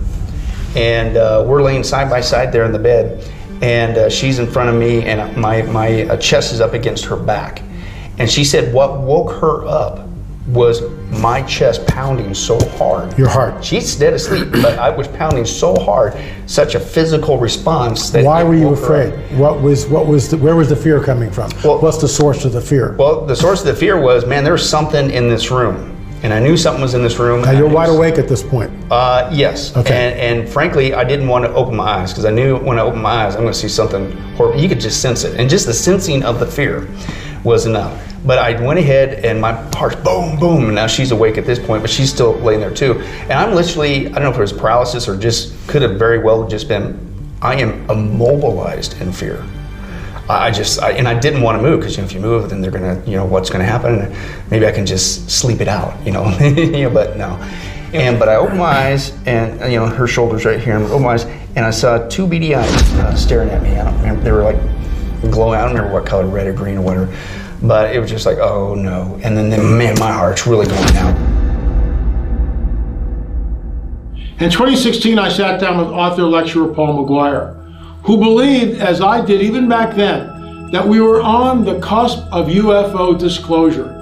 And we're laying side by side there in the bed, and she's in front of me, and my chest is up against her back. And she said what woke her up was my chest pounding so hard.
Your heart.
She's dead asleep, but I was pounding so hard, such a physical response that.
Why were you afraid? Where was the fear coming from? Well, what's the source of the fear?
Well, the source of the fear was, man, there's something in this room. And I knew something was in this room.
Now you're wide awake at this point.
Yes.
Okay.
And frankly, I didn't want to open my eyes because I knew when I opened my eyes, I'm going to see something horrible. You could just sense it. And just the sensing of the fear was enough. But I went ahead and my heart's boom, boom. And now she's awake at this point, but she's still laying there too. And I'm literally, I don't know if it was paralysis or just could have very well just been, I am immobilized in fear. I didn't want to move because if you move, then they're gonna, what's gonna happen? Maybe I can just sleep it out, but no. But I opened my eyes, and her shoulders right here. I opened my eyes, and I saw two beady eyes staring at me. I don't remember, they were like glowing. I don't remember what color, red or green or whatever. But it was just like, oh no. And then man, my heart's really going out.
In 2016, I sat down with author lecturer Paul McGuire, who believed, as I did even back then, that we were on the cusp of UFO disclosure.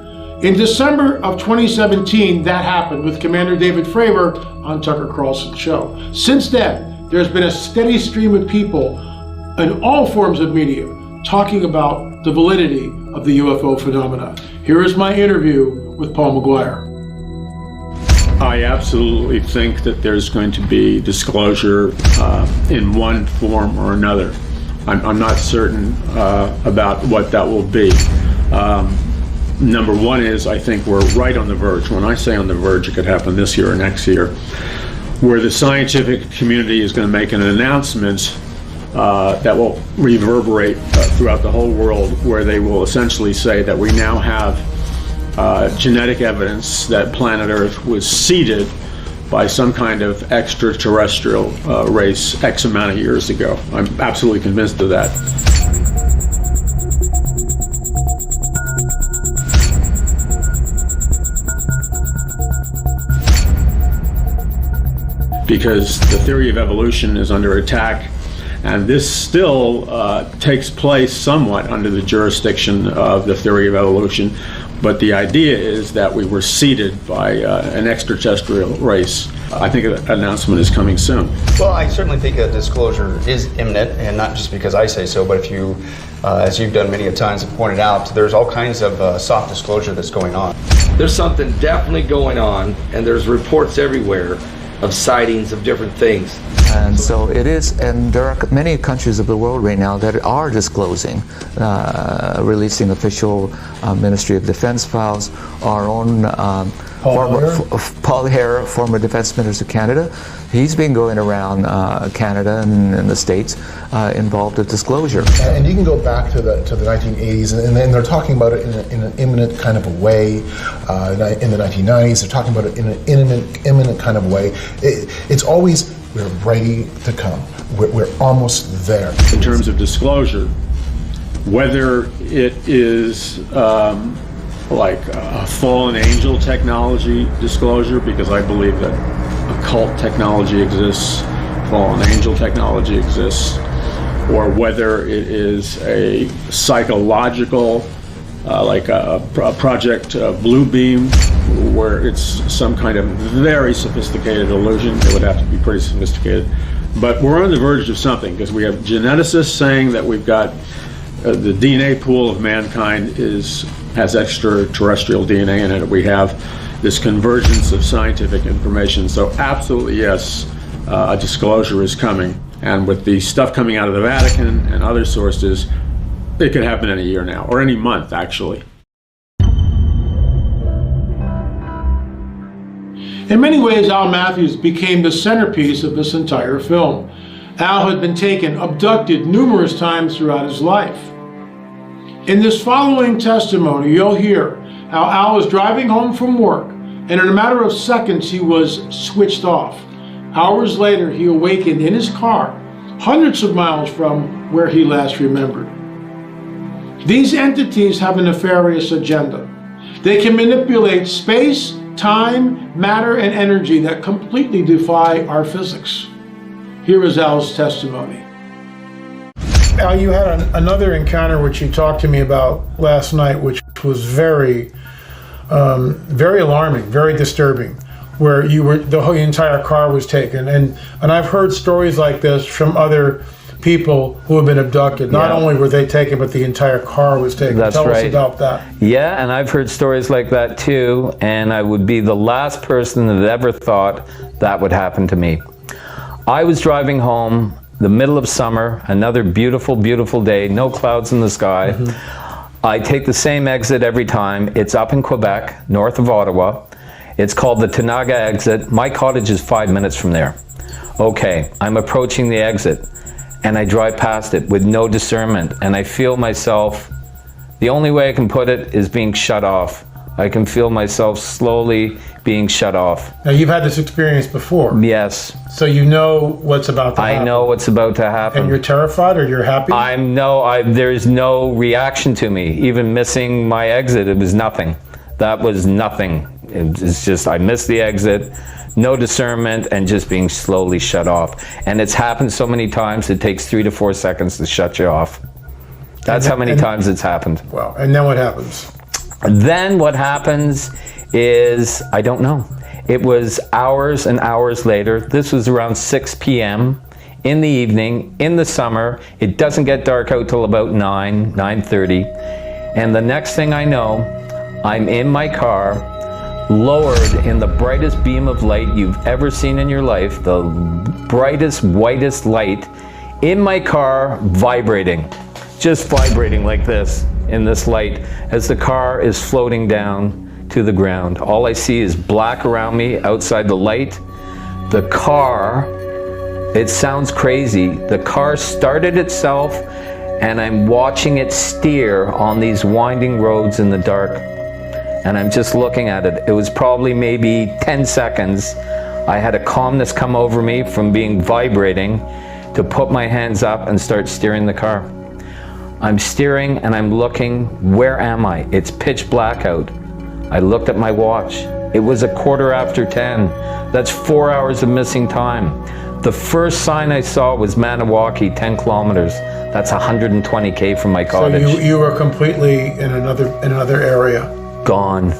In December of 2017, that happened with Commander David Fravor on Tucker Carlson's show. Since then, there's been a steady stream of people in all forms of media talking about the validity of the UFO phenomena. Here is my interview with Paul McGuire.
I absolutely think that there's going to be disclosure in one form or another. I'm not certain about what that will be. Number one is, I think we're right on the verge. When I say on the verge, it could happen this year or next year, where the scientific community is going to make an announcement that will reverberate throughout the whole world, where they will essentially say that we now have genetic evidence that planet Earth was seeded by some kind of extraterrestrial race X amount of years ago. I'm absolutely convinced of that. Because the theory of evolution is under attack, and this still takes place somewhat under the jurisdiction of the theory of evolution. But the idea is that we were seeded by an extraterrestrial race. I think an announcement is coming soon.
Well, I certainly think a disclosure is imminent, and not just because I say so, but if you, as you've done many a times and pointed out, there's all kinds of soft disclosure that's going on.
There's something definitely going on, and there's reports everywhere of sightings of different things.
And so it is, and there are many countries of the world right now that are disclosing, releasing official Ministry of Defense files. Our own Paul Hare, former Defense Minister of Canada, he's been going around Canada and the States involved with disclosure.
And you can go back to the 1980s, and they're talking about it in an imminent kind of a way. In the 1990s, they're talking about it in an imminent kind of way. It's always, we're ready to come. We're almost there.
In terms of disclosure, whether it is like a fallen angel technology disclosure, because I believe that occult technology exists, fallen angel technology exists, or whether it is a psychological, like a Project Bluebeam, where it's some kind of very sophisticated illusion. It would have to be pretty sophisticated. But we're on the verge of something, because we have geneticists saying that we've got the DNA pool of mankind has extraterrestrial DNA in it. We have this convergence of scientific information. So absolutely yes, a disclosure is coming. And with the stuff coming out of the Vatican and other sources, it could happen any year now, or any month actually.
In many ways, Al Matthews became the centerpiece of this entire film. Al had been taken, abducted numerous times throughout his life. In this following testimony, you'll hear how Al was driving home from work, and in a matter of seconds, he was switched off. Hours later, he awakened in his car, hundreds of miles from where he last remembered. These entities have a nefarious agenda. They can manipulate space, time, matter, and energy that completely defy our physics. Here is Al's testimony. Al, you had another encounter which you talked to me about last night, which was very alarming, very disturbing, where the entire car was taken. And I've heard stories like this from other people who have been abducted. Not only were they taken, but the entire car was taken.
That's
Tell
right.
us about that.
Yeah, and I've heard stories like that too, and I would be the last person that ever thought that would happen to me. I was driving home, the middle of summer, another beautiful, beautiful day, no clouds in the sky. I take the same exit every time. It's up in Quebec, north of Ottawa. It's called the Tenaga exit. My cottage is 5 minutes from there. Okay, I'm approaching the exit, and I drive past it with no discernment, and I feel myself, the only way I can put it is being shut off. I can feel myself slowly being shut off.
Now, you've had this experience before.
Yes.
So you know what's about to happen.
I know what's about to happen.
And you're terrified, or you're happy?
There's no reaction to me. Even missing my exit, it was nothing. That was nothing. It's just, I missed the exit, no discernment, and just being slowly shut off. And it's happened so many times, it takes 3 to 4 seconds to shut you off. That's how many times it's happened.
Wow, and then what happens?
Then what happens is, I don't know. It was hours and hours later. This was around 6 p.m. in the evening, in the summer. It doesn't get dark out till about 9:30. And the next thing I know, I'm in my car, lowered in the brightest beam of light you've ever seen in your life, the brightest, whitest light, in my car, vibrating, just vibrating like this in this light as the car is floating down to the ground. All I see is black around me outside the light. The car, it sounds crazy, the car started itself, and I'm watching it steer on these winding roads in the dark. And I'm just looking at it. It was probably maybe 10 seconds. I had a calmness come over me from being vibrating to put my hands up and start steering the car. I'm steering and I'm looking, where am I? It's pitch black out. I looked at my watch. It was 10:15. That's 4 hours of missing time. The first sign I saw was Maniwaki, 10 kilometers. That's 120K from my cottage.
So you were completely in another area.
Gone.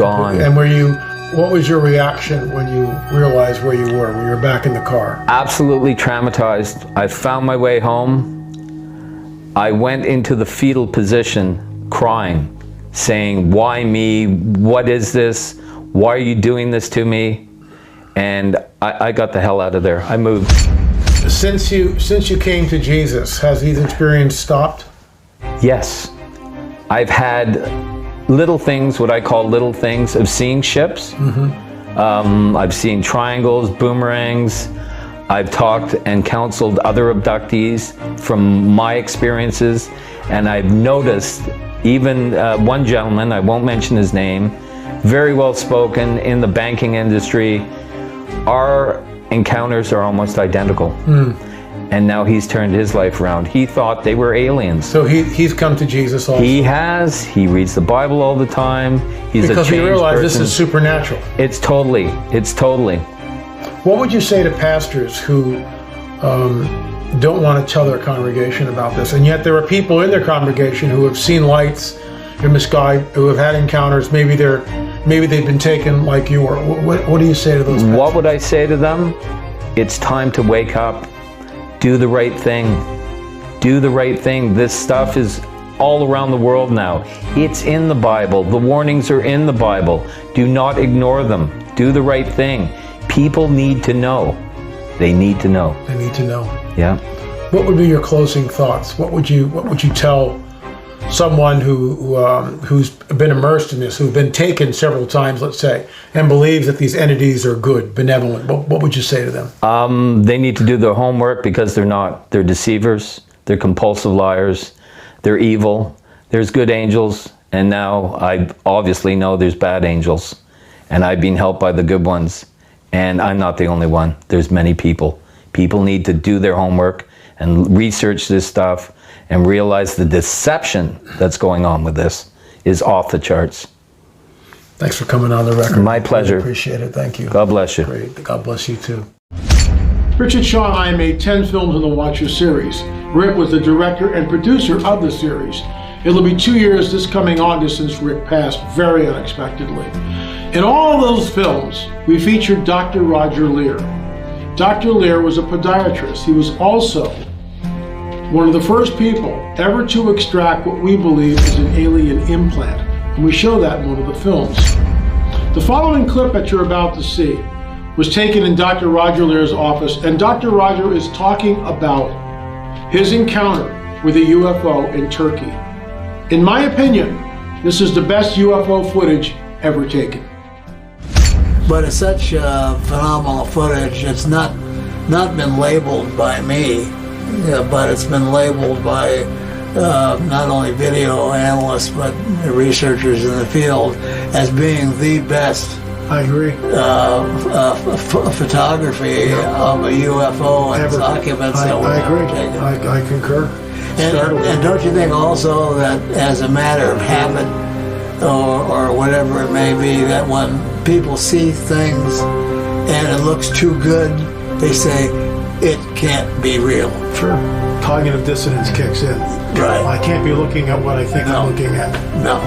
And what was your reaction when you realized where you were, when you were back in the car?
Absolutely traumatized. I found my way home. I went into the fetal position, crying, saying, why me? What is this? Why are you doing this to me? And I got the hell out of there. I moved.
Since you came to Jesus, has these experiences stopped?
Yes. I've had little things, what I call little things, of seeing ships. I've seen triangles, boomerangs. I've talked and counseled other abductees from my experiences, and I've noticed even one gentleman, I won't mention his name, very well spoken in the banking industry. Our encounters are almost identical. And now he's turned his life around. He thought they were aliens.
So he's come to Jesus also.
He has. He reads the Bible all the time. He's
because
a changed
he realized
person.
This is supernatural.
It's totally.
What would you say to pastors who don't want to tell their congregation about this, and yet there are people in their congregation who have seen lights in the sky, who have had encounters? Maybe they've been taken like you were. What do you say to those pastors?
What would I say to them? It's time to wake up. Do the right thing. Do the right thing. This stuff is all around the world now. It's in the Bible. The warnings are in the Bible. Do not ignore them. Do the right thing. People need to know. They need to know.
They need to know.
Yeah.
What would be your closing thoughts? What would you tell someone who's been immersed in this, who's been taken several times, let's say, and believes that these entities are good, benevolent? What would you say to them?
They need to do their homework, because they're not. They're deceivers. They're compulsive liars. They're evil. There's good angels, and now I obviously know there's bad angels, and I've been helped by the good ones, and I'm not the only one. There's many people. People need to do their homework and research this stuff and realize the deception that's going on with this is off the charts.
Thanks for coming on the record.
My pleasure.
Really appreciate it. Thank you.
God bless you.
Great. God bless you too. Richard Shaw and I made 10 films in the Watcher series. Rick was the director and producer of the series. It'll be 2 years this coming August since Rick passed, very unexpectedly. In all of those films, we featured Dr. Roger Lear. Dr. Lear was a podiatrist. He was also one of the first people ever to extract what we believe is an alien implant, and we show that in one of the films. The following clip that you're about to see was taken in Dr. Roger Lear's office, and Dr. Roger is talking about his encounter with a UFO in Turkey. In my opinion, this is the best UFO footage ever taken.
But it's such phenomenal footage. It's not been labeled by me, but it's been labeled by not only video analysts but researchers in the field as being the best.
I agree.
Photography of a UFO and its occupants.
I agree. I concur.
And don't you think also that as a matter of habit or whatever it may be, that when people see things and it looks too good, they say it can't be real.
Sure. Cognitive dissonance kicks in.
Right.
I can't be looking at what I think I'm looking at.
No.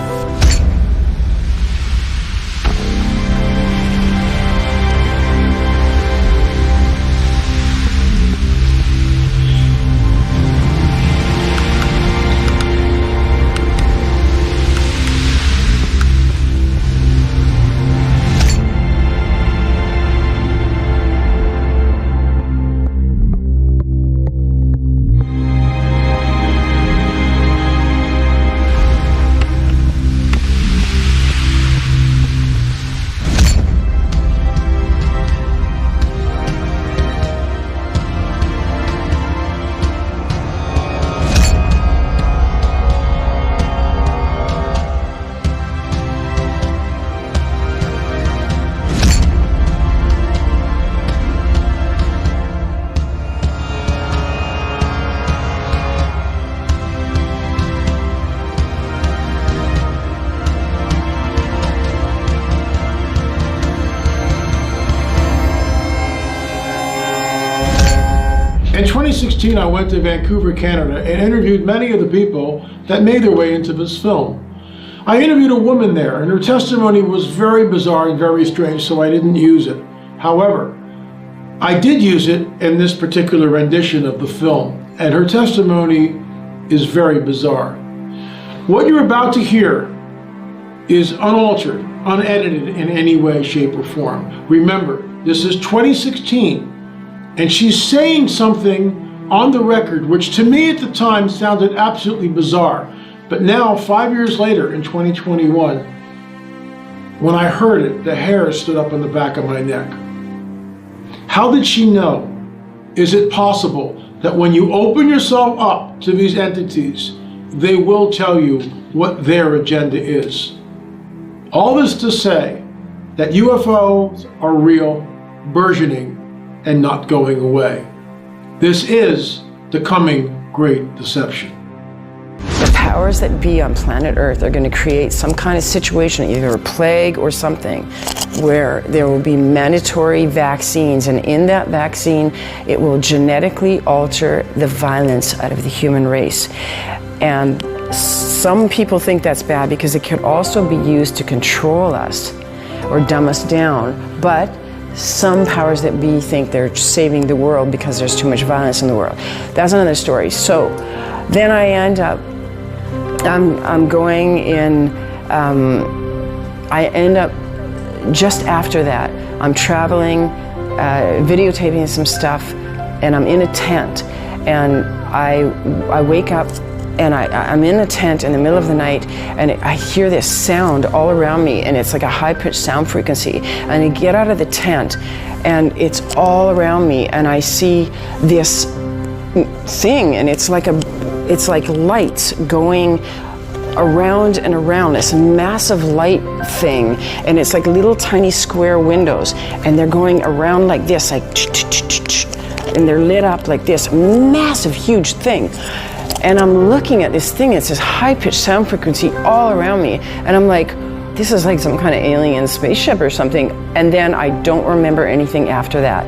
In 2016, I went to Vancouver, Canada, and interviewed many of the people that made their way into this film. I interviewed a woman there, and her testimony was very bizarre and very strange, so I didn't use it. However, I did use it in this particular rendition of the film, and her testimony is very bizarre. What you're about to hear is unaltered, unedited in any way, shape, or form. Remember, this is 2016. And she's saying something on the record, which to me at the time sounded absolutely bizarre. But now, 5 years later, in 2021, when I heard it, the hair stood up on the back of my neck. How did she know? Is it possible that when you open yourself up to these entities, they will tell you what their agenda is? All this to say that UFOs are real, burgeoning, and not going away. This is the coming great deception.
The powers that be on planet Earth are going to create some kind of situation, either a plague or something, where there will be mandatory vaccines, and in that vaccine, it will genetically alter the violence out of the human race. And some people think that's bad because it could also be used to control us or dumb us down. But some powers that be think they're saving the world because there's too much violence in the world. That's another story. So then I end up, I'm going in, I end up just after that, I'm traveling, videotaping some stuff, and I'm in a tent, and I wake up, and I'm in a tent in the middle of the night, and I hear this sound all around me, and it's like a high-pitched sound frequency. And I get out of the tent, and it's all around me, and I see this thing, and it's like lights going around and around, this massive light thing, and it's like little tiny square windows, and they're going around like this, like, and they're lit up like this massive, huge thing. And I'm looking at this thing, it's this high-pitched sound frequency all around me, and I'm like, this is like some kind of alien spaceship or something. And then I don't remember anything after that.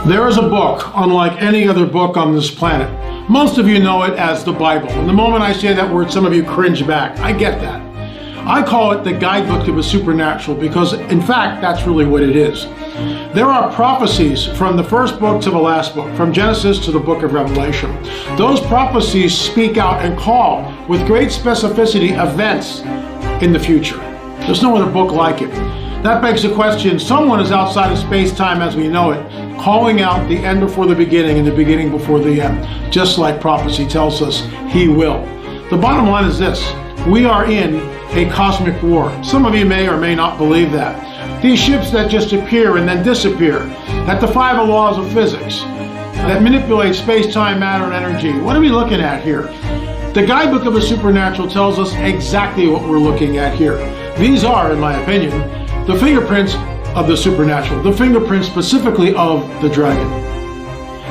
There is a book, unlike any other book on this planet. Most of you know it as the Bible. And the moment I say that word, some of you cringe back. I get that. I call it the guidebook to the supernatural because, in fact, that's really what it is. There are prophecies from the first book to the last book, from Genesis to the book of Revelation. Those prophecies speak out and call, with great specificity, events in the future. There's no other book like it. That begs the question, someone is outside of space-time as we know it, calling out the end before the beginning and the beginning before the end, just like prophecy tells us he will. The bottom line is this: we are in a cosmic war. Some of you may or may not believe that. These ships that just appear and then disappear, that defy the laws of physics, that manipulate space-time, matter, and energy. What are we looking at here? The guidebook of the supernatural tells us exactly what we're looking at here. These are, in my opinion, the fingerprints of the supernatural, the fingerprints specifically of the dragon.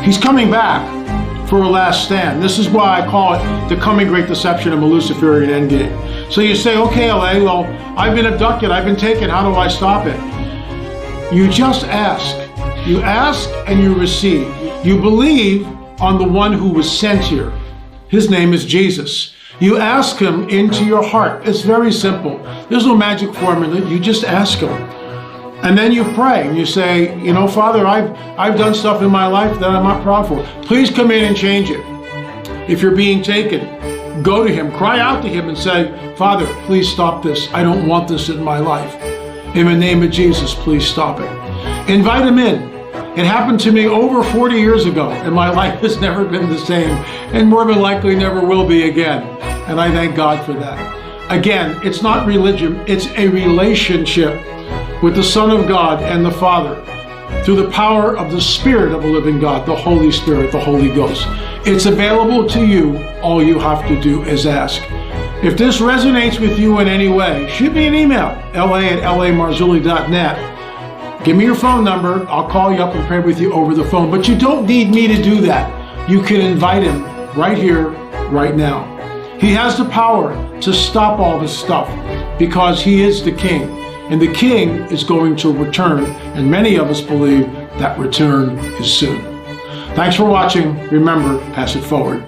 He's coming back for a last stand. This is why I call it the coming great deception of a Luciferian endgame. So you say, okay, LA, well, I've been abducted, I've been taken, how do I stop it? You just ask. You ask and you receive. You believe on the one who was sent here. His name is Jesus. You ask him into your heart. It's very simple. There's no magic formula. You just ask him. And then you pray and you say, you know, Father, I've done stuff in my life that I'm not proud for. Please come in and change it. If you're being taken, go to him, cry out to him and say, Father, please stop this. I don't want this in my life. In the name of Jesus, please stop it. Invite him in. It happened to me over 40 years ago, and my life has never been the same, and more than likely never will be again. And I thank God for that. Again, it's not religion, it's a relationship with the Son of God and the Father through the power of the Spirit of the living God, the Holy Spirit, the Holy Ghost. It's available to you. All you have to do is ask. If this resonates with you in any way, shoot me an email, la@lamarzulli.net. Give me your phone number. I'll call you up and pray with you over the phone. But you don't need me to do that. You can invite him right here, right now. He has the power to stop all this stuff because he is the king. And the king is going to return. And many of us believe that return is soon. Thanks for watching. Remember, pass it forward.